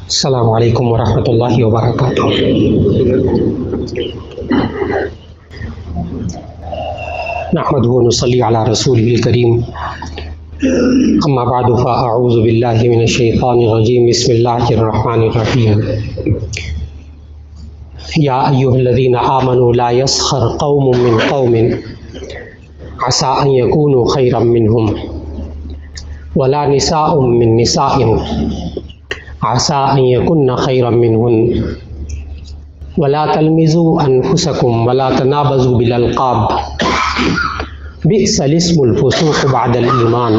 السلام علیکم ورحمۃ اللہ وبرکاتہ۔ نحمده ونصلي على رسوله الكريم، اما بعد فاعوذ باللہ من الشیطان الرجیم، بسم اللہ الرحمن الرحیم۔ یا ایھا الذین آمنوا لا یسخر قوم من قوم عسى ان يكونوا خيرا منهم ولا نساء من نساء عسى ان يكن خيرا منهن ولا تلمزوا انفسكم ولا تنابزوا بالالقاب بئس الاسم الفسوق بعد الايمان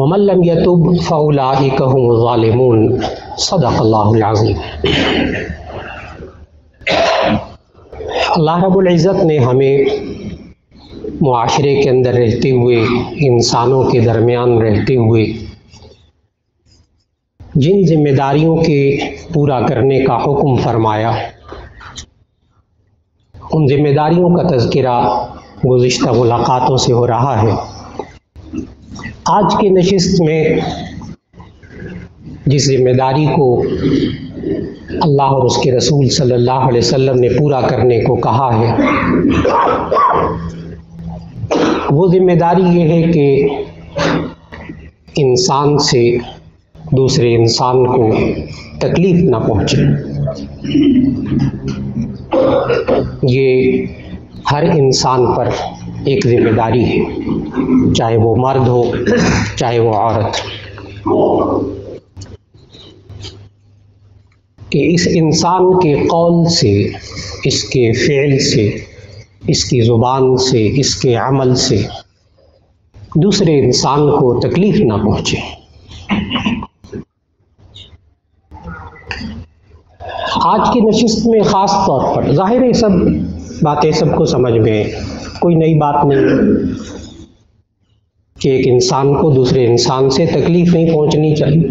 ومن لم يتب فاولئك هم الظالمون۔ صدق اللہ العظیم۔ اللہ رب العزت نے ہمیں معاشرے کے اندر رہتے ہوئے، انسانوں کے درمیان رہتے ہوئے جن ذمہ داریوں کے پورا کرنے کا حکم فرمایا، ان ذمہ داریوں کا تذکرہ گزشتہ ملاقاتوں سے ہو رہا ہے۔ آج کی نشست میں جس ذمہ داری کو اللہ اور اس کے رسول صلی اللہ علیہ وسلم نے پورا کرنے کو کہا ہے، وہ ذمہ داری یہ ہے کہ انسان سے دوسرے انسان کو تکلیف نہ پہنچے۔ یہ ہر انسان پر ایک ذمہ داری ہے، چاہے وہ مرد ہو چاہے وہ عورت، کہ اس انسان کے قول سے، اس کے فعل سے، اس کی زبان سے، اس کے عمل سے دوسرے انسان کو تکلیف نہ پہنچے۔ آج کی نشست میں خاص طور پر ظاہر ہے سب باتیں سب کو سمجھ میں، کوئی نئی بات نہیں کہ ایک انسان کو دوسرے انسان سے تکلیف نہیں پہنچنی چاہیے،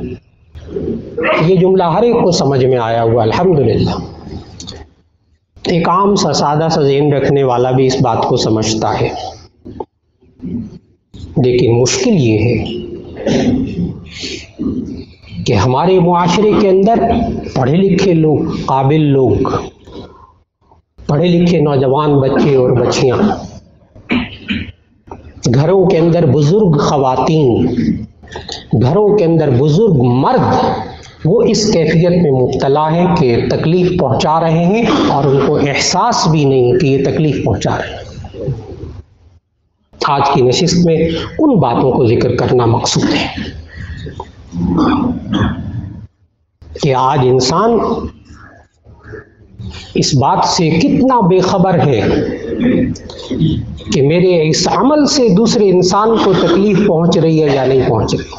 یہ جملہ ہر ایک کو سمجھ میں آیا ہوا الحمدللہ۔ ایک عام سا سادہ سا ذہن رکھنے والا بھی اس بات کو سمجھتا ہے، لیکن مشکل یہ ہے کہ ہمارے معاشرے کے اندر پڑھے لکھے لوگ، قابل لوگ، پڑھے لکھے نوجوان بچے اور بچیاں، گھروں کے اندر بزرگ خواتین، گھروں کے اندر بزرگ مرد، وہ اس کیفیت میں مبتلا ہیں کہ تکلیف پہنچا رہے ہیں اور ان کو احساس بھی نہیں کہ یہ تکلیف پہنچا رہے ہیں۔ آج کی نشست میں ان باتوں کو ذکر کرنا مقصود ہے کہ آج انسان اس بات سے کتنا بے خبر ہے کہ میرے اس عمل سے دوسرے انسان کو تکلیف پہنچ رہی ہے یا نہیں پہنچ رہی،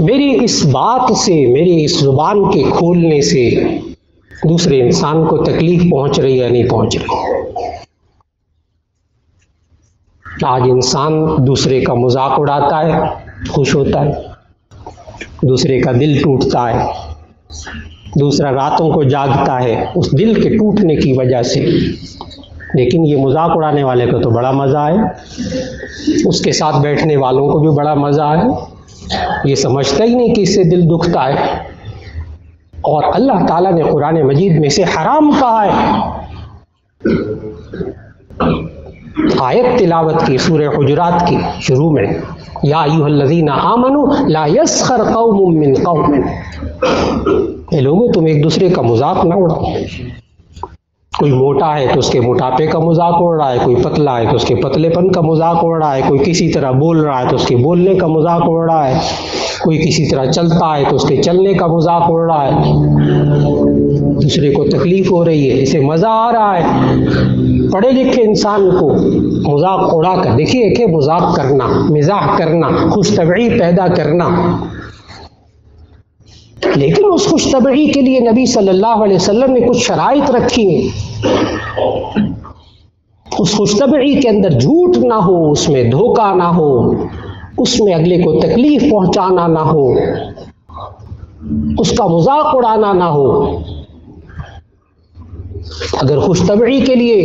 میری اس بات سے، میری اس زبان کے کھولنے سے دوسرے انسان کو تکلیف پہنچ رہی ہے یا نہیں پہنچ رہی۔ آج انسان دوسرے کا مذاق اڑاتا ہے، خوش ہوتا ہے، دوسرے کا دل ٹوٹتا ہے، دوسرا راتوں کو جاگتا ہے اس دل کے ٹوٹنے کی وجہ سے، لیکن یہ مذاق اڑانے والے کو تو بڑا مزہ آئے، اس کے ساتھ بیٹھنے والوں کو بھی بڑا مزہ آئے، یہ سمجھتا ہی نہیں کہ اس سے دل دکھتا ہے۔ اور اللہ تعالیٰ نے قرآن مجید میں سے حرام کہا ہے۔ آیت تلاوت کی سورہ حجرات کی شروع میں، یا ایھا الذین آمنوا لا یسخر قوم من قوم، اے لوگوں تم ایک دوسرے کا مذاق نہ اڑاؤ۔ کوئی موٹا ہے تو اس کے موٹاپے کا مذاق اڑ رہا ہے، کوئی پتلا ہے تو اس کے پتلے پن کا مذاق اڑ رہا ہے، کوئی کسی طرح بول رہا ہے تو اس کے بولنے کا مذاق اڑ رہا ہے، کوئی کسی طرح چلتا ہے تو اس کے چلنے کا مذاق اڑ رہا ہے، دوسرے کو تکلیف ہو رہی ہے، اسے مزہ آ رہا ہے۔ پڑھے لکھے انسان کو مذاق اڑا کر دیکھیے کہ مذاق کرنا، مزاح کرنا، خوش طبعی پیدا کرنا، لیکن اس خوش طبعی کے لیے نبی صلی اللہ علیہ وسلم نے کچھ شرائط رکھی ہیں۔ اس خوش طبعی کے اندر جھوٹ نہ ہو، اس میں دھوکہ نہ ہو، اس میں اگلے کو تکلیف پہنچانا نہ ہو، اس کا مذاق اڑانا نہ ہو۔ اگر خوش طبعی کے لیے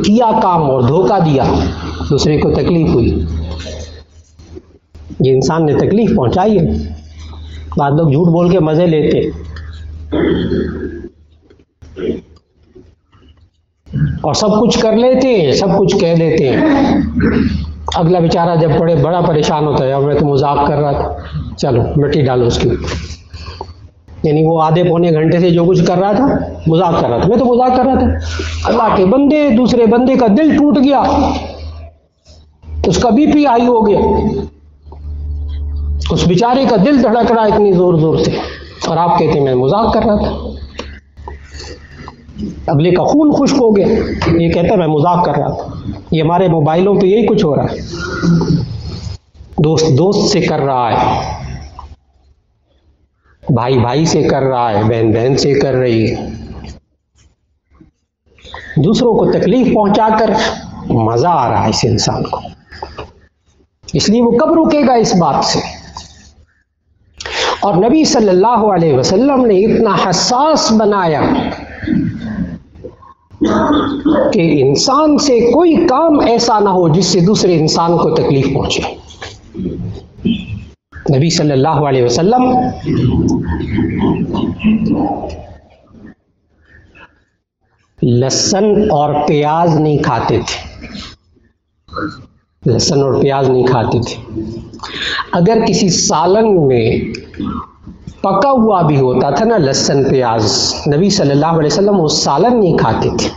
کیا کام اور دھوکہ دیا، دوسرے کو تکلیف ہوئی، یہ انسان نے تکلیف پہنچائی ہے۔ بعض لوگ جھوٹ بول کے مزے لیتے اور سب کچھ کر لیتے ہیں، سب کچھ کہہ دیتے ہیں، اگلا بیچارہ جب بڑا پریشان ہوتا ہے، اور میں تو مذاق کر رہا تھا، چلو مٹی ڈالو اس کی، یعنی وہ آدھے پونے گھنٹے سے جو کچھ کر رہا تھا مذاق کر رہا تھا، میں تو مذاق کر رہا تھا، اللہ کے بندے دوسرے بندے کا دل ٹوٹ گیا، اس کا بی پی ہائی ہو گیا، اس بیچارے کا دل دھڑک رہا اتنی زور زور سے، اور آپ کہتے ہیں میں مذاق کر رہا تھا، اگلے کا خون خشک ہو گیا، یہ کہتا ہے میں مذاق کر رہا تھا۔ یہ ہمارے موبائلوں پہ یہی کچھ ہو رہا ہے، دوست دوست سے کر رہا ہے، بھائی بھائی سے کر رہا ہے، بہن بہن سے کر رہی ہے، دوسروں کو تکلیف پہنچا کر مزہ آ رہا ہے اس انسان کو، اس لیے وہ کب رکے گا اس بات سے؟ اور نبی صلی اللہ علیہ وسلم نے اتنا حساس بنایا کہ انسان سے کوئی کام ایسا نہ ہو جس سے دوسرے انسان کو تکلیف پہنچے۔ نبی صلی اللہ علیہ وسلم لہسن اور پیاز نہیں کھاتے تھے، لہسن اور پیاز نہیں کھاتے تھے۔ اگر کسی سالن میں پکا ہوا بھی ہوتا تھا نا لہسن پیاز، نبی صلی اللہ علیہ وسلم وہ سالن نہیں کھاتے تھے۔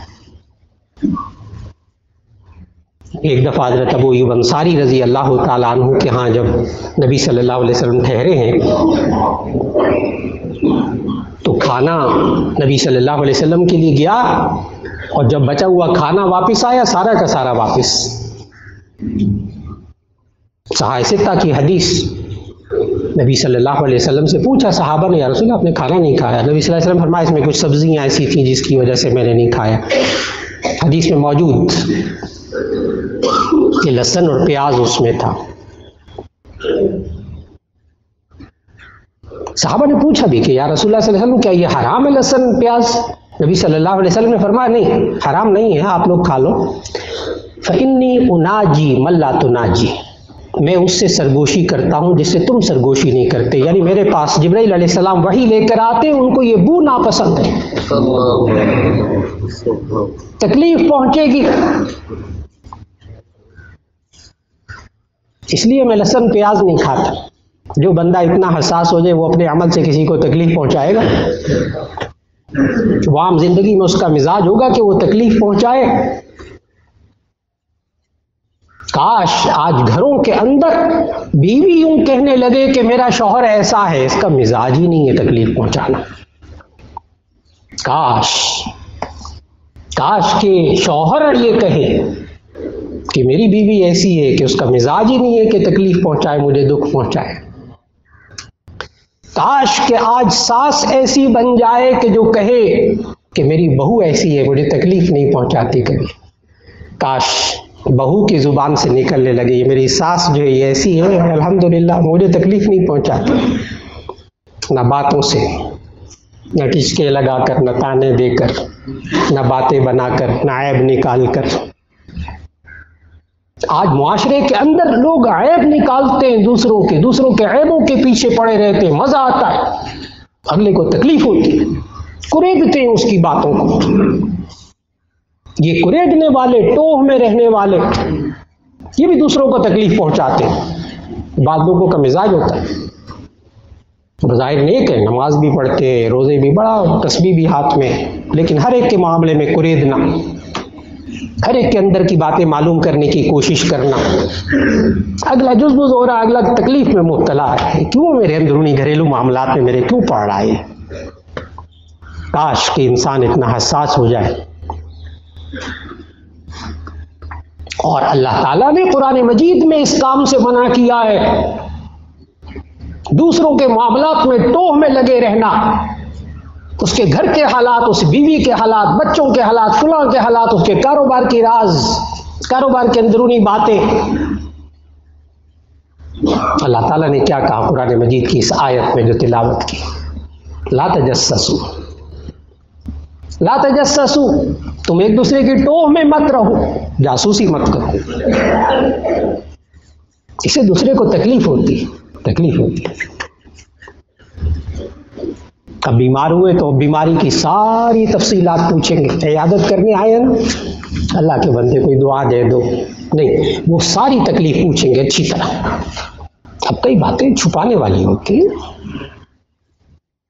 ایک دفعہ حضرت ابو ایوب انصاری رضی اللہ تعالیٰ عنہ کے ہاں جب نبی صلی اللہ علیہ وسلم ٹھہرے ہیں تو کھانا نبی صلی اللہ علیہ وسلم کے لیے گیا، اور جب بچا ہوا کھانا واپس آیا سارا کا سارا واپس۔ صحابہ ستہ کی حدیث، نبی صلی اللہ علیہ وسلم سے پوچھا صحابہ نے، یا رسول اللہ آپ نے کھانا نہیں کھایا؟ نبی صلی اللہ علیہ وسلم فرمایا اس میں کچھ سبزیاں ایسی تھیں جس کی وجہ سے میں نے نہیں کھایا۔ حدیث میں موجود کہ لہسن اور پیاز اس میں تھا۔ صحابہ نے پوچھا بھی کہ یا رسول اللہ صلی اللہ علیہ وسلم کیا یہ حرام ہے لہسن پیاز؟ نبی صلی اللہ علیہ وسلم نے فرمایا نہیں، حرام نہیں ہے، آپ لوگ کھا لو۔ فَإِنِّي أُنَاجِي مَن لَا تُنَاجِي، میں اس سے سرگوشی کرتا ہوں جس سے تم سرگوشی نہیں کرتے، یعنی میرے پاس جبرائیل علیہ السلام وحی لے کر آتے ہیں، ان کو یہ بو ناپسند ہے، تکلیف پہنچے گی، اس لیے میں لہسن پیاز نہیں کھاتا۔ جو بندہ اتنا حساس ہو جائے وہ اپنے عمل سے کسی کو تکلیف پہنچائے گا؟ وہ عام زندگی میں اس کا مزاج ہوگا کہ وہ تکلیف پہنچائے۔ کاش آج گھروں کے اندر بیوی یوں کہنے لگے کہ میرا شوہر ایسا ہے، اس کا مزاج ہی نہیں ہے تکلیف پہنچانا۔ کاش کہ شوہر یہ کہے کہ میری بیوی ایسی ہے کہ اس کا مزاج ہی نہیں ہے کہ تکلیف پہنچائے، مجھے دکھ پہنچائے۔ کاش کہ آج ساس ایسی بن جائے کہ جو کہے کہ میری بہو ایسی ہے، مجھے تکلیف نہیں پہنچاتی کبھی۔ کاش بہو کی زبان سے نکلنے لگے یہ میری ساس جو ہے یہ ایسی ہے، الحمدللہ مجھے تکلیف نہیں پہنچاتی، نہ باتوں سے، نہ ٹچکے لگا کر، نہ تانے دے کر، نہ باتیں بنا کر، نہ عیب نکال کر۔ آج معاشرے کے اندر لوگ عیب نکالتے ہیں دوسروں کے عیبوں کے پیچھے پڑے رہتے ہیں، مزہ آتا ہے، اگلے کو تکلیف ہوتی ہے، کریدتے ہیں اس کی باتوں کو۔ یہ کریدنے والے، ٹوہ میں رہنے والے، یہ بھی دوسروں کو تکلیف پہنچاتے ہیں۔ بعض لوگوں کا مزاج ہوتا ہے بظاہر نیک ہے، نماز بھی پڑھتے ہیں، روزے بھی، بڑا تسبیح بھی ہاتھ میں، لیکن ہر ایک کے معاملے میں کریدنا، ہر ایک کے اندر کی باتیں معلوم کرنے کی کوشش کرنا، اگلا جزبز ہو رہا، اگلا تکلیف میں مبتلا ہے، کیوں میرے اندرونی گھریلو معاملات میں میرے کیوں پڑ رہا ہے؟ کاش کہ انسان اتنا حساس ہو جائے۔ اور اللہ تعالیٰ نے قرآن مجید میں اس کام سے منع کیا ہے، دوسروں کے معاملات میں ٹوہ میں لگے رہنا، اس کے گھر کے حالات، اس بیوی کے حالات، بچوں کے حالات، فلاں کے حالات، اس کے کاروبار کی راز، کاروبار کے اندرونی باتیں۔ اللہ تعالیٰ نے کیا کہا قرآن مجید کی اس آیت میں جو تلاوت کی، لا تجسسوا، لا تجسسو، تم ایک دوسرے کی ٹوہ میں مت رہو، جاسوسی مت کرو، اس سے دوسرے کو تکلیف ہوتی ہے۔ اب بیمار ہوئے تو بیماری کی ساری تفصیلات پوچھیں گے، عیادت کرنے آئے نا، اللہ کے بندے کوئی دعا دے دو، نہیں، وہ ساری تکلیف پوچھیں گے اچھی طرح۔ اب کئی باتیں چھپانے والی ہوتی ہیں،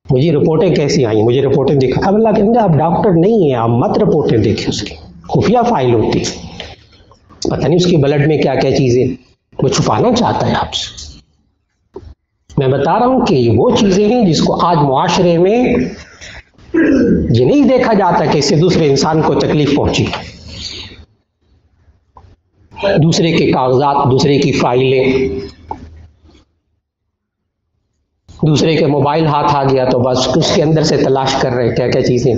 مجھے رپورٹیں کیسی آئیں، مجھے رپورٹیں دکھا، اب اللہ کے بندے آپ ڈاکٹر نہیں ہیں، آپ مت رپورٹیں دیکھیں، اس کی خفیہ فائل ہوتی ہے، پتہ نہیں اس کی بلڈ میں کیا کیا چیزیں وہ چھپانا چاہتا ہے آپ سے۔ میں بتا رہا ہوں کہ یہ وہ چیزیں ہیں جس کو آج معاشرے میں یہ نہیں دیکھا جاتا کہ اس سے دوسرے انسان کو تکلیف پہنچی، دوسرے کے کاغذات، دوسرے کی فائلیں، دوسرے کے موبائل ہاتھ آ گیا تو بس اس کے اندر سے تلاش کر رہے کیا کیا چیزیں۔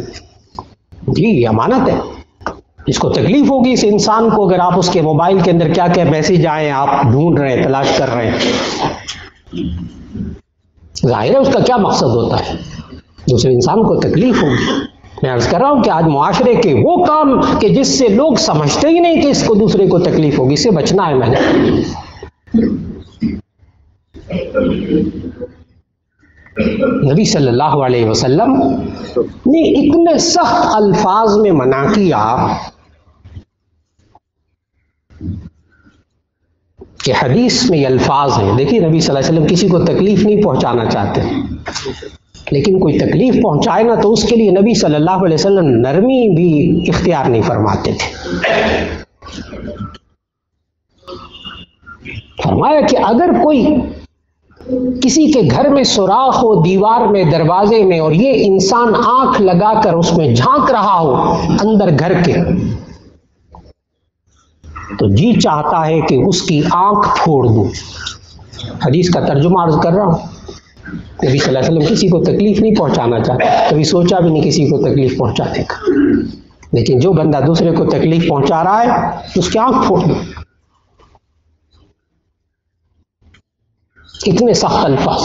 جی یہ امانت ہے، اس کو تکلیف ہوگی اس انسان کو اگر آپ اس کے موبائل کے اندر کیا کیا میسج آئے آپ ڈھونڈ رہے ہیں، تلاش کر رہے ہیں، ظاہر ہے اس کا کیا مقصد ہوتا ہے، دوسرے انسان کو تکلیف ہوگی۔ میں عرض کر رہا ہوں کہ آج معاشرے کے وہ کام کہ جس سے لوگ سمجھتے ہی نہیں کہ اس کو دوسرے کو تکلیف ہوگی، اس سے بچنا ہے۔ میں نے نبی صلی اللہ علیہ وسلم نے اتنے سخت الفاظ میں منع کیا کہ حدیث میں یہ الفاظ ہیں، دیکھیے نبی صلی اللہ علیہ وسلم کسی کو تکلیف نہیں پہنچانا چاہتے، لیکن کوئی تکلیف پہنچائے نا تو اس کے لیے نبی صلی اللہ علیہ وسلم نرمی بھی اختیار نہیں فرماتے تھے۔ فرمایا کہ اگر کوئی کسی کے گھر میں سوراخ ہو، دیوار میں، دروازے میں، اور یہ انسان آنکھ لگا کر اس میں جھانک رہا ہو اندر گھر کے، تو جی چاہتا ہے کہ اس کی آنکھ پھوڑ دوں۔ حدیث کا ترجمہ عرض کر رہا ہوں، نبی صلی اللہ علیہ وسلم کسی کو تکلیف نہیں پہنچانا چاہتے، کبھی سوچا بھی نہیں کسی کو تکلیف پہنچانے کا، لیکن جو بندہ دوسرے کو تکلیف پہنچا رہا ہے اس کی آنکھ پھوڑ دو۔ اتنے سخت الفاظ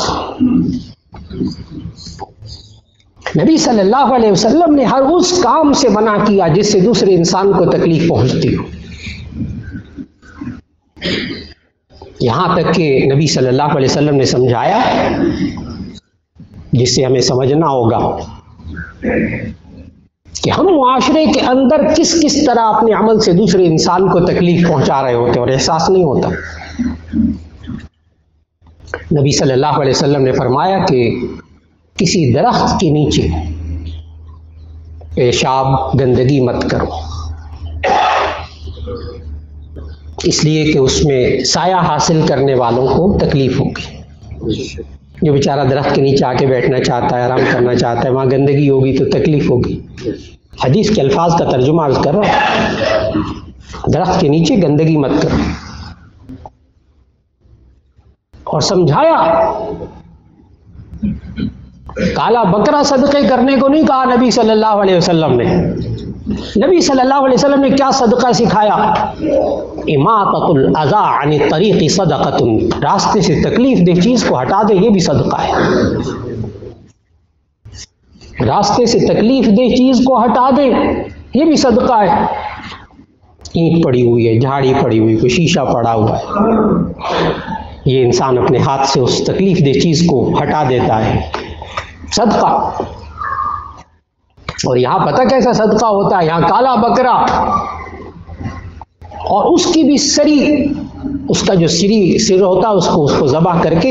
نبی صلی اللہ علیہ وسلم نے ہر اس کام سے منع کیا جس سے دوسرے انسان کو تکلیف پہنچتی ہو۔ یہاں تک کہ نبی صلی اللہ علیہ وسلم نے سمجھایا، جس سے ہمیں سمجھنا ہوگا کہ ہم معاشرے کے اندر کس کس طرح اپنے عمل سے دوسرے انسان کو تکلیف پہنچا رہے ہوتے اور احساس نہیں ہوتا۔ نبی صلی اللہ علیہ وسلم نے فرمایا کہ کسی درخت کے نیچے پیشاب گندگی مت کرو، اس لیے کہ اس میں سایہ حاصل کرنے والوں کو تکلیف ہوگی۔ جو بیچارہ درخت کے نیچے آ کے بیٹھنا چاہتا ہے، آرام کرنا چاہتا ہے، وہاں گندگی ہوگی تو تکلیف ہوگی۔ حدیث کے الفاظ کا ترجمہ عرض کر رہا ہوں، درخت کے نیچے گندگی مت کرو، اور سمجھایا کالا بکرا صدقے کرنے کو نہیں کہا نبی صلی اللہ علیہ وسلم نے۔ نبی صلی اللہ علیہ وسلم نے کیا صدقہ سکھایا؟ اماطۃ الاذی عن الطریق صدقۃ، راستے سے تکلیف دہ چیز کو ہٹا دے، یہ بھی صدقہ ہے۔ راستے سے تکلیف دہ چیز کو ہٹا دے، یہ بھی صدقہ ہے۔ اینٹ پڑی ہوئی ہے، جھاڑی پڑی ہوئی، کوئی شیشہ پڑا ہوا ہے، یہ انسان اپنے ہاتھ سے اس تکلیف دہ چیز کو ہٹا دیتا ہے، صدقہ۔ اور یہاں پتہ کیسا صدقہ ہوتا ہے؟ یہاں کالا بکرا اور اس کی بھی سری، اس کا جو سر ہوتا ہے اس کو ذبح کر کے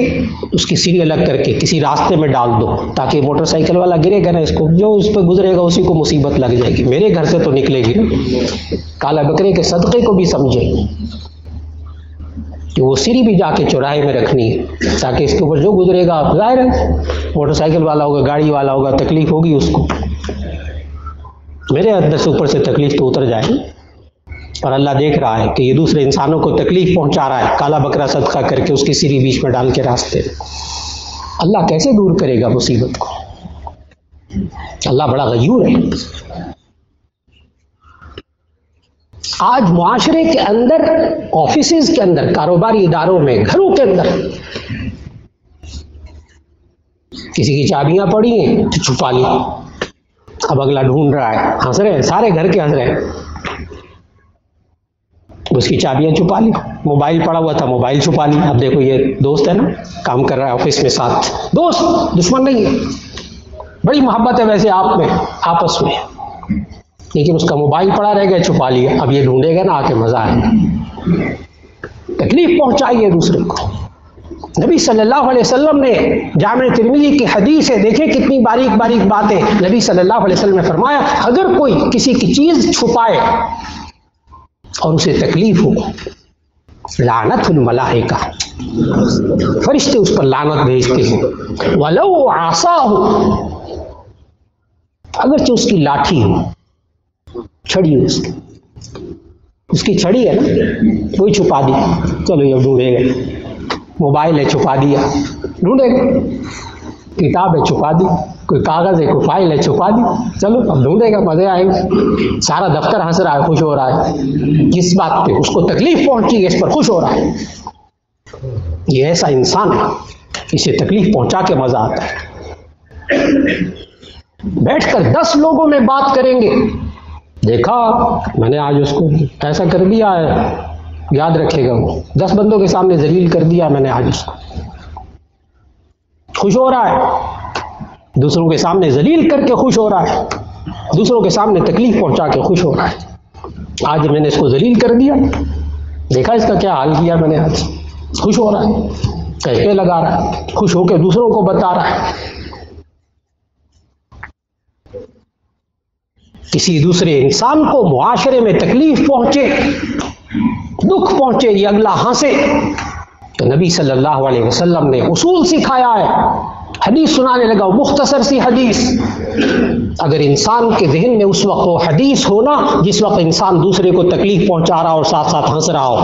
اس کی سری الگ کر کے کسی راستے میں ڈال دو، تاکہ موٹر سائیکل والا گرے گا نا، اس کو جو اس پہ گزرے گا اسی کو مصیبت لگ جائے گی، میرے گھر سے تو نکلے گی نا۔ کالا بکرے کے صدقے کو بھی سمجھے کہ وہ سری بھی جا کے چوراہے میں رکھنی ہے، تاکہ اس کے اوپر جو گزرے گا، ظاہر ہے موٹر سائیکل والا ہوگا، گاڑی والا ہوگا، تکلیف ہوگی اس کو، میرے اندر سے اوپر سے تکلیف تو اتر جائے گی۔ اور اللہ دیکھ رہا ہے کہ یہ دوسرے انسانوں کو تکلیف پہنچا رہا ہے، کالا بکرا صدقہ کر کے اس کی سری بیچ میں ڈال کے راستے، اللہ کیسے دور کرے گا مصیبت کو؟ اللہ بڑا غیور ہے۔ آج معاشرے کے اندر، آفیسز کے اندر، کاروباری اداروں میں، گھروں کے اندر کسی کی چابیاں پڑی ہیں تو چھپا لی، اب اگلا ڈھونڈ رہا ہے، ہنس رہے ہیں سارے گھر کے، ہنس رہے ہیں. اس کی چابیاں چھپا لی، موبائل پڑا ہوا تھا موبائل چھپا لی. اب دیکھو یہ دوست ہے نا، کام کر رہا ہے آفس میں ساتھ، دوست دشمن نہیں ہے، بڑی محبت ہے ویسے آپ میں آپس میں، لیکن اس کا موبائل پڑا رہ گیا چھپا لیا. اب یہ ڈھونڈے گا نا آ کے مزہ آئے گا. تکلیف پہنچائی ہے دوسرے کو. نبی صلی اللہ علیہ وسلم نے جامع ترمذی کی حدیث ہے، دیکھیں کتنی باریک باریک باتیں. نبی صلی اللہ علیہ وسلم نے فرمایا اگر کوئی کسی کی چیز چھپائے اور اسے تکلیف ہو، لعنت الملائکہ، فرشتے اس پر لعنت بھیجتے ہیں. ولو عصاہ، اگرچہ اس کی لاٹھی ہو، چھڑی ہو، اس کی چھڑی ہے نا، وہی چھپا دی. چلو یہ ڈھونڈے گا، موبائل ہے چھپا دیا، ڈھونڈے گا. کتاب ہے چھپا دی، کوئی کاغذ ہے کوئی فائل ہے چھپا دی، چلو اب ڈھونڈے گا، مزے آئیں گے. سارا دفتر ہنس رہا ہے، خوش ہو رہا ہے. جس بات پہ اس کو تکلیف پہنچی ہے اس پر خوش ہو رہا ہے. یہ ایسا انسان ہے، اسے تکلیف پہنچا کے مزہ آتا ہے. بیٹھ کر 10 لوگوں میں بات کریں گے، دیکھا میں نے آج اس کو ایسا کر دیا ہے، یاد رکھے گا وہ. 10 بندوں کے سامنے ذلیل کر دیا میں نے آج اس کو، خوش ہو رہا ہے. دوسروں کے سامنے ذلیل کر کے خوش ہو رہا ہے، دوسروں کے سامنے تکلیف پہنچا کے خوش ہو رہا ہے. آج میں نے اس کو ذلیل کر دیا، دیکھا اس کا کیا حال کیا میں نے آج. خوش ہو رہا ہے، کہتے لگا رہا ہے، خوش ہو کے دوسروں کو بتا رہا ہے. کسی دوسرے انسان کو معاشرے میں تکلیف پہنچے، دکھ پہنچے، یہ اگلا ہنسے، تو نبی صلی اللہ علیہ وسلم نے اصول سکھایا ہے. حدیث سنانے لگا، مختصر سی حدیث. اگر انسان کے ذہن میں اس وقت وہ حدیث ہونا جس وقت انسان دوسرے کو تکلیف پہنچا رہا ہو اور ساتھ ساتھ ہنس رہا ہو،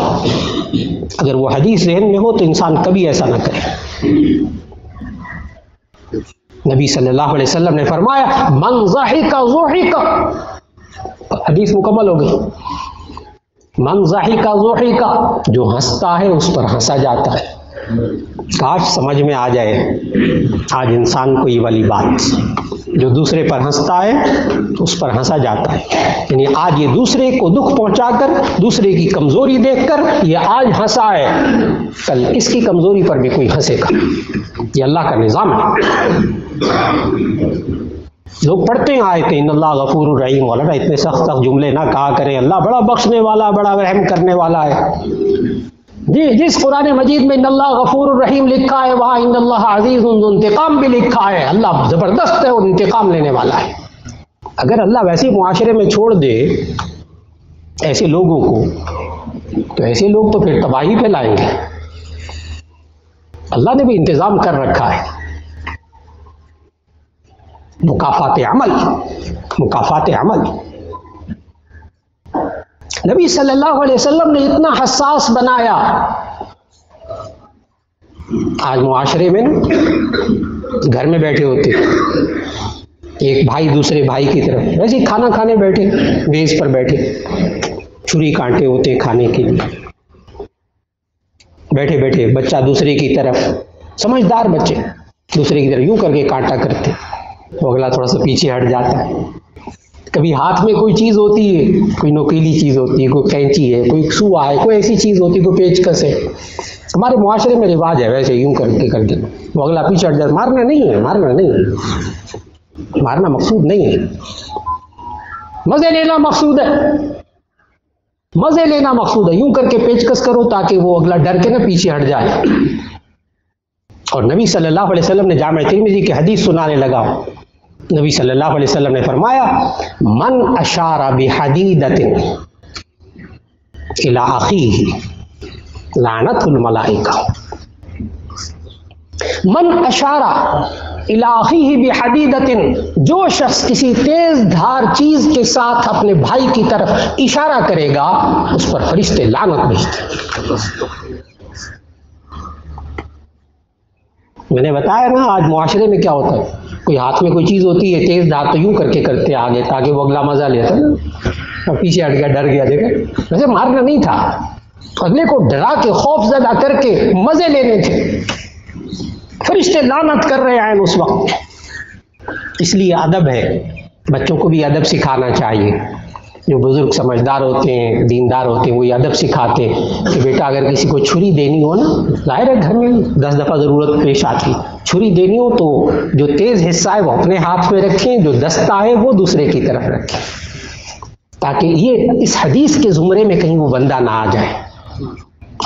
اگر وہ حدیث ذہن میں ہو تو انسان کبھی ایسا نہ کرے. نبی صلی اللہ علیہ وسلم نے فرمایا من ضحک ضحک، حدیث مکمل ہو گئی. من ضحک ضحک، جو ہنستا ہے اس پر ہنسا جاتا ہے. کاش سمجھ میں آ جائے آج انسان کو یہ والی بات، جو دوسرے پر ہنستا ہے اس پر ہنسا جاتا ہے. یعنی آج یہ دوسرے کو دکھ پہنچا کر، دوسرے کی کمزوری دیکھ کر یہ آج ہنسا ہے، کل اس کی کمزوری پر بھی کوئی ہنسے گا. یہ اللہ کا نظام ہے. لوگ پڑھتے ہیں آیتیں ان اللہ غفور الرحیم، مولانا اتنے سخت سخت جملے نہ کہا کریں، اللہ بڑا بخشنے والا، بڑا رحم کرنے والا ہے. جی جس قرآن مجید میں ان اللہ غفور الرحیم لکھا ہے وہاں ان اللہ عزیز ذو انتقام بھی لکھا ہے. اللہ زبردست ہے اور انتقام لینے والا ہے. اگر اللہ ویسے معاشرے میں چھوڑ دے ایسے لوگوں کو تو ایسے لوگ تو پھر تباہی پھیلائیں گے. اللہ نے بھی انتظام کر رکھا ہے. مکافات عمل، مکافات عمل. نبی صلی اللہ علیہ وسلم نے اتنا حساس بنایا. آج معاشرے میں نا گھر میں بیٹھے ہوتے، ایک بھائی دوسرے بھائی کی طرف ویسے ہی کھانا کھانے بیٹھے، میز پر بیٹھے، چھری کانٹے ہوتے کھانے کے لیے، بیٹھے بیٹھے بچہ دوسرے کی طرف، سمجھدار بچے دوسرے کی طرف یوں کر کے کانٹا کرتے، وہ اگلا تھوڑا سا پیچھے ہٹ جاتا ہے. کبھی ہاتھ میں کوئی چیز ہوتی ہے، کوئی نوکیلی چیز ہوتی ہے، کوئی کینچی ہے، کوئی سوا ہے، کوئی ایسی چیز ہوتی ہے، کوئی پیچکس ہے. ہمارے معاشرے میں رواج ہے ویسے یوں کر کے وہ اگلا پیچھے ہٹ جاتا. مارنا نہیں ہے، مارنا نہیں ہے، مارنا مقصود نہیں ہے، مزے لینا مقصود ہے، مزے لینا مقصود ہے. یوں کر کے پیچکس کرو تاکہ وہ اگلا ڈر کے نا پیچھے ہٹ جائے. اور نبی صلی اللہ علیہ وسلم نے جامع ترمذی کی حدیث سنانے لگا. نبی صلی اللہ علیہ وسلم نے فرمایا من اشار بحدیدۃ الی اخیہ لعنت الملائکہ. من اشار الی اخیہ بحدیدۃ، جو شخص کسی تیز دھار چیز کے ساتھ اپنے بھائی کی طرف اشارہ کرے گا اس پر فرشتے لعنت بھیجتے. میں نے بتایا نا آج معاشرے میں کیا ہوتا ہے، کوئی ہاتھ میں کوئی چیز ہوتی ہے تیز دھار تو یوں کر کے کرتے آگے تاکہ وہ اگلا مزہ لیتا ہے، اور پیچھے ہٹ گیا ڈر گیا. دیکھے ویسے مارنا نہیں تھا، اگلے کو ڈرا کے خوف زدہ کر کے مزے لینے تھے. فرشتے لعنت کر رہے ہیں اس وقت. اس لیے ادب ہے بچوں کو بھی ادب سکھانا چاہیے. جو بزرگ سمجھدار ہوتے ہیں، دیندار ہوتے ہیں، وہ یہ ادب سکھاتے ہیں کہ بیٹا اگر کسی کو چھری دینی ہو نا، ظاہر ہے گھر میں 10 دفعہ ضرورت پیش آتی، چھری دینی ہو تو جو تیز حصہ ہے وہ اپنے ہاتھ میں رکھیں، جو دستہ ہے وہ دوسرے کی طرف رکھیں، تاکہ یہ اس حدیث کے زمرے میں کہیں وہ بندہ نہ آ جائے.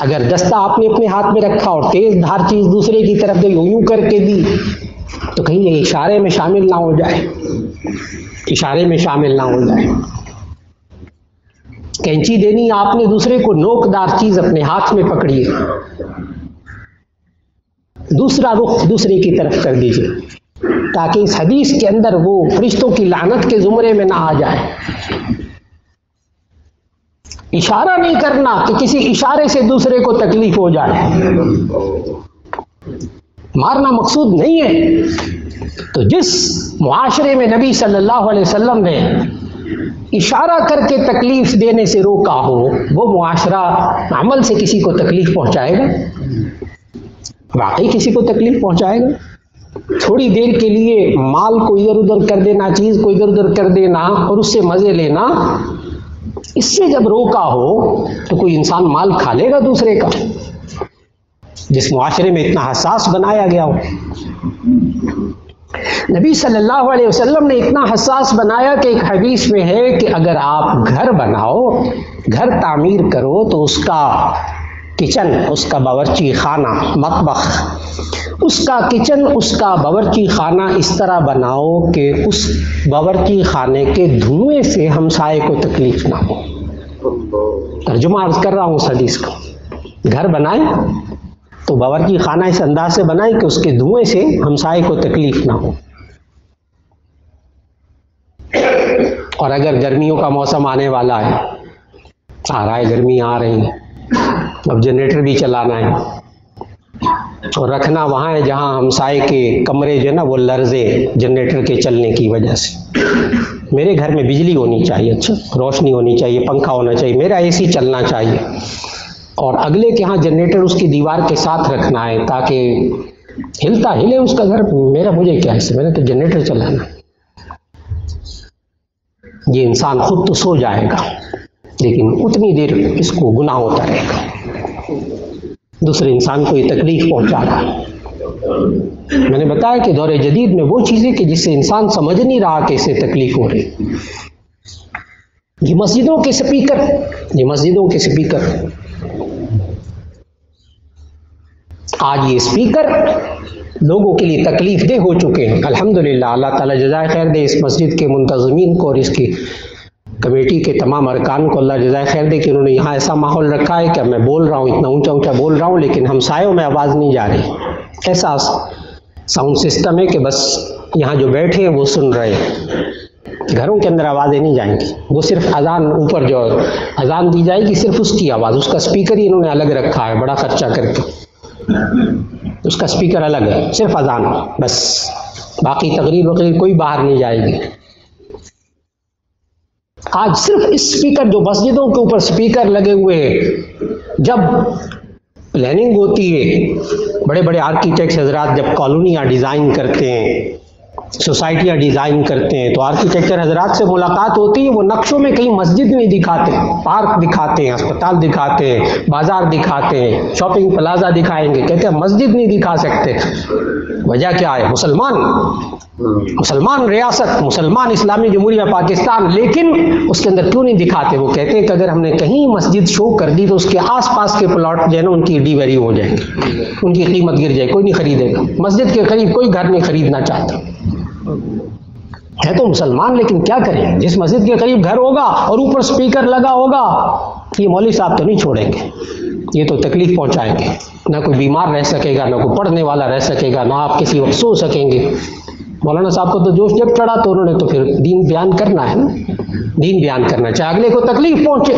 اگر دستہ آپ نے اپنے ہاتھ میں رکھا اور تیز دھار چیز دوسرے کی طرف گئی، یوں کر کے دی، تو کہیں یہ اشارے میں شامل نہ ہو جائے، اشارے میں شامل نہ ہو جائے. کینچی دینی آپ نے دوسرے کو، نوک دار چیز اپنے ہاتھ میں پکڑیے، دوسرا رخ دوسرے کی طرف کر دیجیے، تاکہ اس حدیث کے اندر وہ فرشتوں کی لعنت کے زمرے میں نہ آ جائے. اشارہ نہیں کرنا کہ کسی اشارے سے دوسرے کو تکلیف ہو جائے، مارنا مقصود نہیں ہے. تو جس معاشرے میں نبی صلی اللہ علیہ وسلم نے اشارہ کر کے تکلیف دینے سے روکا ہو، وہ معاشرہ عمل سے کسی کو تکلیف پہنچائے گا؟ واقعی کسی کو تکلیف پہنچائے گا؟ تھوڑی دیر کے لیے مال کو ادھر ادھر کر دینا، چیز کو ادھر ادھر کر دینا اور اس سے مزے لینا، اس سے جب روکا ہو تو کوئی انسان مال کھا لے گا دوسرے کا، جس معاشرے میں اتنا حساس بنایا گیا ہو. نبی صلی اللہ علیہ وسلم نے اتنا حساس بنایا کہ ایک حدیث میں ہے کہ اگر آپ گھر بناؤ، گھر تعمیر کرو، تو اس کا کچن، اس کا باورچی خانہ، مطبخ، اس کا کچن، اس کا باورچی خانہ اس طرح بناؤ کہ اس باورچی خانے کے دھوئیں سے ہمسائے کو تکلیف نہ ہو. ترجمہ عرض کر رہا ہوں اس حدیث کا. گھر بنائیں تو باورچی خانہ اس انداز سے بنائیں کہ اس کے دھوئیں سے ہمسائے کو تکلیف نہ ہو. اور اگر گرمیوں کا موسم آنے والا ہے، آ رہا ہے، گرمی آ رہی ہے، اب جنریٹر بھی چلانا ہے اور رکھنا وہاں ہے جہاں ہمسائے کے کمرے جو ہے نا وہ لرزے جنریٹر کے چلنے کی وجہ سے. میرے گھر میں بجلی ہونی چاہیے، اچھا روشنی ہونی چاہیے، پنکھا ہونا چاہیے، میرا اے سی چلنا چاہیے، اور اگلے کے ہاں جنریٹر اس کی دیوار کے ساتھ رکھنا ہے تاکہ ہلتا ہلے اس کا گھر، مجھے کیا ہے، میں نے تو جنریٹر چلانا. یہ انسان خود تو سو جائے گا لیکن اتنی دیر اس کو گناہ ہوتا رہے گا، دوسرے انسان کو یہ تکلیف پہنچا رہا. میں نے بتایا کہ دور جدید میں وہ چیزیں کہ جس سے انسان سمجھ نہیں رہا کہ اسے تکلیف ہو رہی. یہ مسجدوں کے سپیکر، یہ مسجدوں کے سپیکر، آج یہ اسپیکر لوگوں کے لیے تکلیف دہ ہو چکے ہیں. الحمدللہ، اللہ تعالیٰ جزائے خیر دے اس مسجد کے منتظمین کو اور اس کی کمیٹی کے تمام ارکان کو، اللہ جزائے خیر دے کہ انہوں نے یہاں ایسا ماحول رکھا ہے کہ میں بول رہا ہوں، اتنا اونچا اونچا بول رہا ہوں لیکن ہمسایوں میں آواز نہیں جا رہی. ایسا ساؤنڈ سسٹم ہے کہ بس یہاں جو بیٹھے ہیں وہ سن رہے ہیں، گھروں کے اندر آوازیں نہیں جائیں گی. وہ صرف اذان، اوپر جو اذان دی جائے گی صرف اس کی آواز، اس کا اسپیکر ہی انہوں نے الگ رکھا ہے بڑا خرچہ کر کے، اس کا اسپیکر الگ ہے، صرف اذان بس، باقی تقریر وقریر کوئی باہر نہیں جائے گی. آج صرف اسپیکر، جو مسجدوں کے اوپر اسپیکر لگے ہوئے ہیں، جب پلاننگ ہوتی ہے، بڑے بڑے آرکیٹیکٹ حضرات جب کالونیاں ڈیزائن کرتے ہیں، سوسائٹیاں ڈیزائن کرتے ہیں، تو آرکیٹیکچر حضرات سے ملاقات ہوتی ہے، وہ نقشوں میں کہیں مسجد نہیں دکھاتے، پارک دکھاتے ہیں، اسپتال دکھاتے ہیں، بازار دکھاتے ہیں، شاپنگ پلازا دکھائیں گے، کہتے ہیں مسجد نہیں دکھا سکتے. وجہ کیا ہے؟ مسلمان ریاست، مسلمان اسلامی جمہوریہ پاکستان، لیکن اس کے اندر کیوں نہیں دکھاتے؟ وہ کہتے ہیں کہ اگر ہم نے کہیں مسجد شو کر دی تو اس کے آس پاس کے پلاٹ جو ہے نا ان کی ڈی ویلیو ہو جائیں گے، ان کی قیمت گر جائے، کوئی نہیں خریدے گا. مسجد کے قریب کوئی گھر نہیں خریدنا چاہتا. ہے تو مسلمان لیکن کیا کریں، جس مسجد کے قریب گھر ہوگا اور اوپر سپیکر لگا ہوگا، یہ مولوی صاحب تو نہیں چھوڑیں گے، یہ تو تکلیف پہنچائیں گے. نہ کوئی بیمار رہ سکے گا، نہ کوئی پڑھنے والا رہ سکے گا، نہ آپ کسی وقت سو سکیں گے. مولانا صاحب کو تو جوش جب چڑھا تو انہوں نے تو پھر دین بیان کرنا ہے نا، دین بیان کرنا، چاہے اگلے کو تکلیف پہنچے،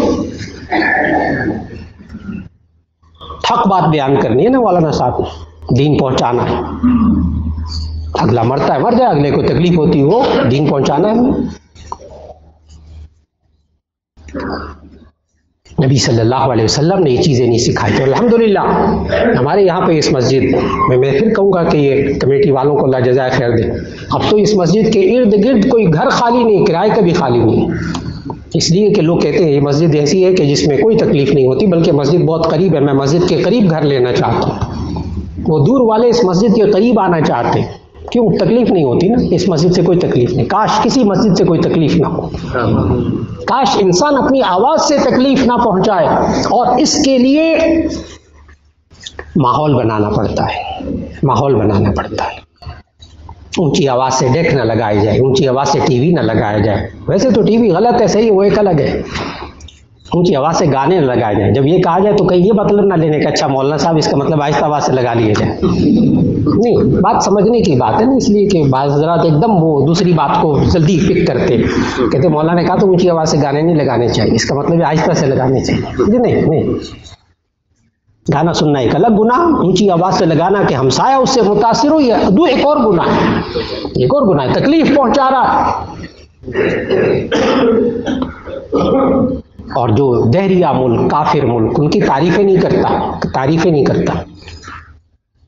حق بات بیان کرنی ہے نا مولانا صاحب، دین پہنچانا ہے. اگلا مرتا ہے مر جائے، اگلے کو تکلیف ہوتی ہو، دین پہنچانا ہے. نبی صلی اللہ علیہ وسلم نے یہ چیزیں نہیں سکھائی. تو الحمدللہ ہمارے یہاں پہ اس مسجد میں پھر کہوں گا کہ یہ کمیٹی والوں کو اللہ جزائے خیر دے. اب تو اس مسجد کے ارد گرد کوئی گھر خالی نہیں، کرائے کا بھی خالی نہیں، اس لیے کہ لوگ کہتے ہیں یہ مسجد ایسی ہے کہ جس میں کوئی تکلیف نہیں ہوتی، بلکہ مسجد بہت قریب ہے. میں مسجد کے قریب گھر لینا چاہتا ہوں. وہ دور والے اس مسجد کے قریب آنا چاہتے ہیں، کیوں؟ تکلیف نہیں ہوتی نا. اس مسجد سے کوئی تکلیف نہیں. کاش کسی مسجد سے کوئی تکلیف نہ ہو. کاش انسان اپنی آواز سے تکلیف نہ پہنچائے. اور اس کے لیے ماحول بنانا پڑتا ہے، ماحول بنانا پڑتا ہے. اونچی آواز سے ڈیک نہ لگائی جائے، اونچی آواز سے ٹی وی نہ لگایا جائے. ویسے تو ٹی وی غلط ہے، صحیح وہ ایک الگ ہے. اونچی آواز سے گانے نہ لگائے جائیں. جب یہ کہا جائے تو کہیں یہ مطلب نہ لینے کا اچھا مولانا صاحب اس کا مطلب آہستہ آواز سے لگا لیے جائے. نہیں، بات سمجھنے کی بات ہے نا. اس لیے کہ بعض حضرات ایک دم وہ دوسری بات کو جلدی پک کرتے، کہتے مولانا نے کہا تو اونچی آواز سے گانے نہیں لگانے چاہیے، اس کا مطلب آہستہ سے لگانے چاہیے. جی نہیں، گانا سننا ایک الگ گناہ، اونچی آواز سے لگانا کہ ہمسایہ اس سے متاثر ہو، یہ ایک اور گناہ ہے. ایک اور گناہ ہے، تکلیف پہنچا رہا ہے. اور جو دہریہ ملک، کافر ملک، ان کی تعریفیں نہیں کرتا.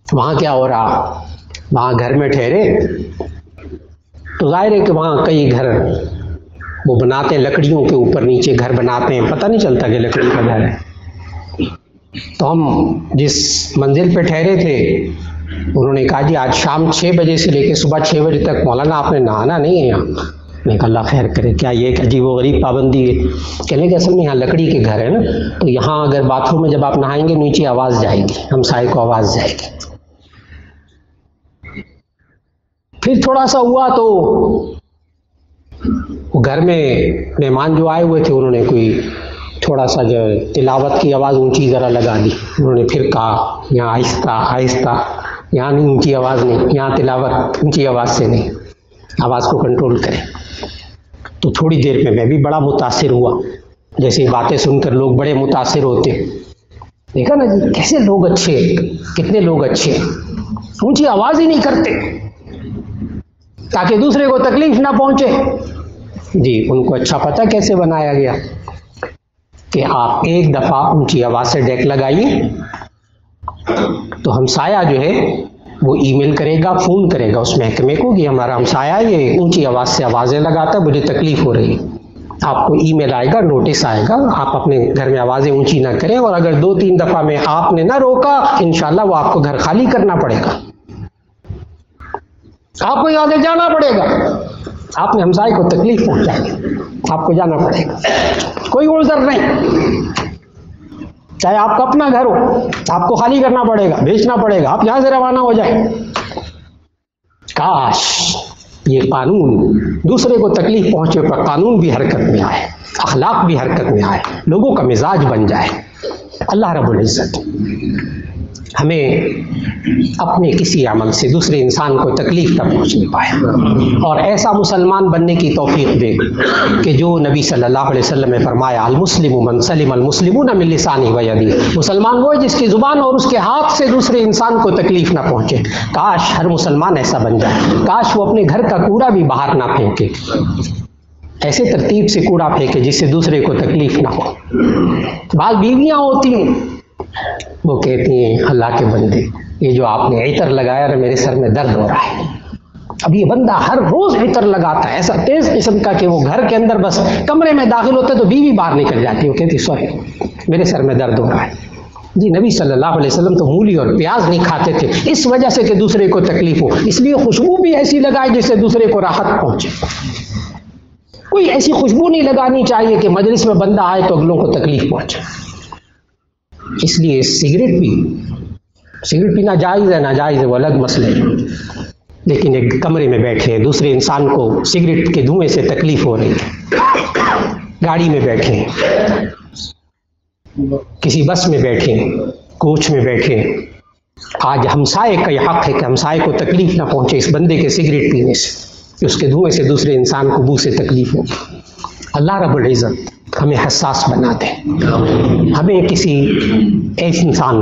وہاں کیا ہو رہا؟ وہاں گھر میں ٹھہرے تو ظاہر ہے کہ وہاں کئی گھر وہ بناتے ہیں لکڑیوں کے اوپر نیچے گھر بناتے ہیں، پتہ نہیں چلتا کہ لکڑی کا گھر ہے. تو ہم جس منزل پہ ٹھہرے تھے انہوں نے کہا جی آج شام 6 بجے سے لے کے صبح 6 بجے تک مولانا آپ نے نہانا نہیں ہے یہاں. میں کہا اللہ خیر کرے، کیا یہ ایک عجیب و غریب پابندی ہے؟ کہنے کہ اصل میں یہاں لکڑی کے گھر ہے نا، تو یہاں اگر باتھ روم میں جب آپ نہائیں گے نیچے آواز جائے گی، ہمسائے کو آواز جائے گی. پھر تھوڑا سا ہوا تو وہ گھر میں مہمان جو آئے ہوئے تھے انہوں نے کوئی تھوڑا سا جو تلاوت کی آواز اونچی ذرا لگا دی. انہوں نے پھر کہا یہاں آہستہ آہستہ، یہاں نہیں اونچی آواز نہیں، یہاں تلاوت اونچی آواز سے نہیں، آواز کو کنٹرول کریں. تو تھوڑی دیر میں بھی بڑا متاثر ہوا، جیسے باتیں سن کر لوگ بڑے متاثر ہوتے. دیکھا نا جی کیسے لوگ اچھے، کتنے لوگ اچھے، اونچی آواز ہی نہیں کرتے تاکہ دوسرے کو تکلیف نہ پہنچے. جی ان کو اچھا پتہ کیسے بنایا گیا کہ آپ ایک دفعہ اونچی آواز سے ڈیک لگائیے تو ہمسایہ جو ہے وہ ای میل کرے گا، فون کرے گا اس محکمے کو کہ ہمارا ہمسایہ یہ اونچی آواز سے آوازیں لگاتا ہے، مجھے تکلیف ہو رہی ہے. آپ کو ای میل آئے گا، نوٹس آئے گا، آپ اپنے گھر میں آوازیں اونچی نہ کریں. اور اگر 2-3 دفعہ میں آپ نے نہ روکا انشاءاللہ وہ آپ کو گھر خالی کرنا پڑے گا، آپ کو یہاں سے جانا پڑے گا. آپ نے ہمسائے کو تکلیف پہنچائی، آپ کو جانا پڑے گا، کوئی عذر نہیں. چاہے آپ کا اپنا گھر ہو آپ کو خالی کرنا پڑے گا، بیچنا پڑے گا، آپ یہاں سے روانہ ہو جائیں. کاش یہ قانون دوسرے کو تکلیف پہنچے پر قانون بھی حرکت میں آئے، اخلاق بھی حرکت میں آئے، لوگوں کا مزاج بن جائے. اللہ رب العزت ہمیں اپنے کسی عمل سے دوسرے انسان کو تکلیف نہ پہنچنے پائے، اور ایسا مسلمان بننے کی توفیق دے کہ جو نبی صلی اللہ علیہ وسلم نے فرمایا المسلم من سلم المسلمون من لسانہ و یدہ، مسلمان وہ ہے جس کی زبان اور اس کے ہاتھ سے دوسرے انسان کو تکلیف نہ پہنچے. کاش ہر مسلمان ایسا بن جائے، کاش وہ اپنے گھر کا کوڑا بھی باہر نہ پھینکے، ایسے ترتیب سے کوڑا پھینکے جس سے دوسرے کو تکلیف نہ ہو. بعض بیویاں ہوتی ہیں وہ کہتی ہیں اللہ کے بندے یہ جو آپ نے عطر لگایا نا میرے سر میں درد ہو رہا ہے. اب یہ بندہ ہر روز عطر لگاتا ہے ایسا تیز قسم کا کہ وہ گھر کے اندر بس کمرے میں داخل ہوتا ہے تو بیوی باہر نکل جاتی ہے، وہ کہتی سوری میرے سر میں درد ہو رہا ہے. جی نبی صلی اللہ علیہ وسلم تو مولی اور پیاز نہیں کھاتے تھے اس وجہ سے کہ دوسرے کو تکلیف ہو، اس لیے خوشبو بھی ایسی لگائے جس سے دوسرے کو راحت پہنچے. کوئی ایسی خوشبو نہیں لگانی چاہیے کہ مجلس میں بندہ آئے تو اگلوں کو تکلیف پہنچے. اس لیے سگریٹ پینا جائز ہے ناجائز ہے وہ الگ مسئلہ ہے، لیکن ایک کمرے میں بیٹھے دوسرے انسان کو سگریٹ کے دھوئیں سے تکلیف ہو رہی ہے، گاڑی میں بیٹھے، کسی بس میں بیٹھے، کوچ میں بیٹھے، آج ہمسائے کا یہ حق ہے کہ ہمسائے کو تکلیف نہ پہنچے اس بندے کے سگریٹ پینے سے، کہ اس کے دھوئیں سے دوسرے انسان کو بو سے تکلیف ہو. اللہ رب العزت ہمیں حساس بنا دے، ہمیں کسی ایک انسان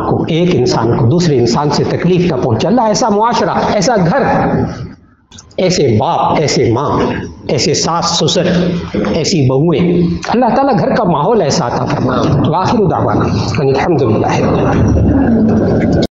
کو دوسرے انسان سے تکلیف نہ پہنچے. اللہ ایسا معاشرہ، ایسا گھر، ایسے باپ، ایسے ماں ایسے ساس سسر، ایسی بہویں، اللہ تعالیٰ گھر کا ماحول ایسا عطا فرمائے۔ وآخر دعوانا ان الحمد للہ۔